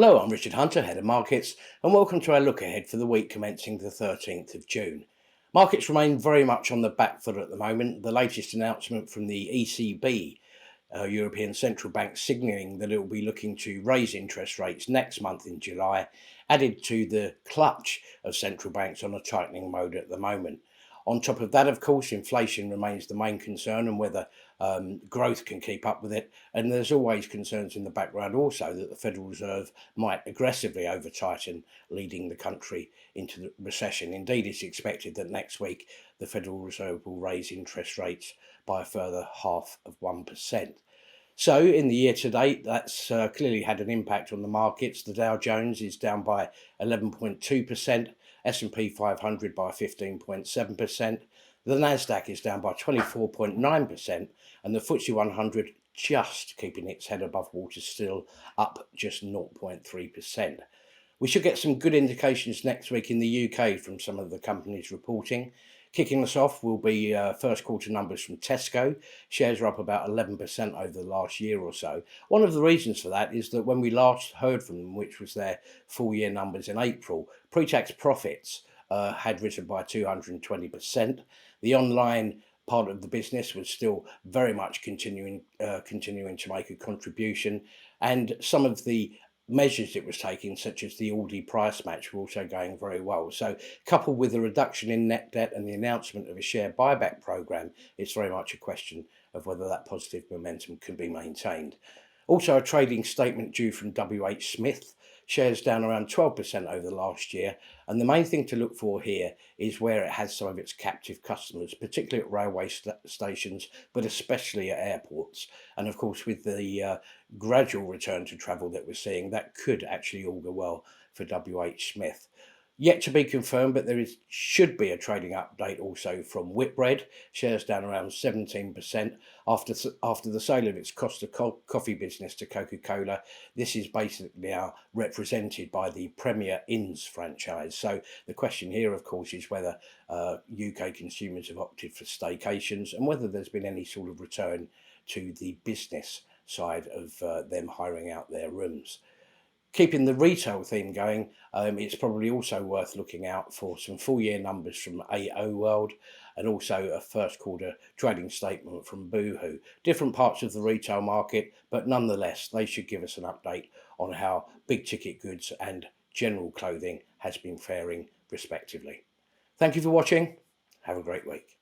Hello, I'm Richard Hunter, Head of Markets, and welcome to our look ahead for the week commencing the 13th of June. Markets remain very much on the back foot at the moment. The latest announcement from the ECB, European Central Bank, signalling that it will be looking to raise interest rates next month in July, added to the clutch of central banks on a tightening mode at the moment. On top of that, of course, inflation remains the main concern and whether growth can keep up with it. And there's always concerns in the background also that the Federal Reserve might aggressively over tighten, leading the country into the recession. Indeed, it's expected that next week the Federal Reserve will raise interest rates by a further 0.5%. So, in the year to date, that's clearly had an impact on the markets. The Dow Jones is down by 11.2%, S&P 500 by 15.7%, the Nasdaq is down by 24.9%, and the FTSE 100 just keeping its head above water, still up just 0.3%. We should get some good indications next week in the UK from some of the companies reporting. Kicking us off will be first quarter numbers from Tesco. Shares are up about 11% over the last year or so. One of the reasons for that is that when we last heard from them, which was their full year numbers in April, pre-tax profits had risen by 220%. The online part of the business was still very much continuing to make a contribution, and some of the measures it was taking, such as the Aldi price match, were also going very well. So, coupled with a reduction in net debt and the announcement of a share buyback program, it's very much a question of whether that positive momentum can be maintained. Also, a trading statement due from WH Smith. Shares down around 12% over the last year. And the main thing to look for here is where it has some of its captive customers, particularly at railway stations, but especially at airports. And of course, with the gradual return to travel that we're seeing, that could actually augur well for WH Smith. Yet to be confirmed, but should be a trading update also from Whitbread. Shares down around 17% after the sale of its Costa Coffee business to Coca-Cola. This is basically now represented by the Premier Inns franchise. So the question here, of course, is whether UK consumers have opted for staycations and whether there's been any sort of return to the business side of them hiring out their rooms. Keeping the retail theme going, it's probably also worth looking out for some full year numbers from AO World and also a first quarter trading statement from Boohoo. Different parts of the retail market, but nonetheless, they should give us an update on how big ticket goods and general clothing has been faring respectively. Thank you for watching. Have a great week.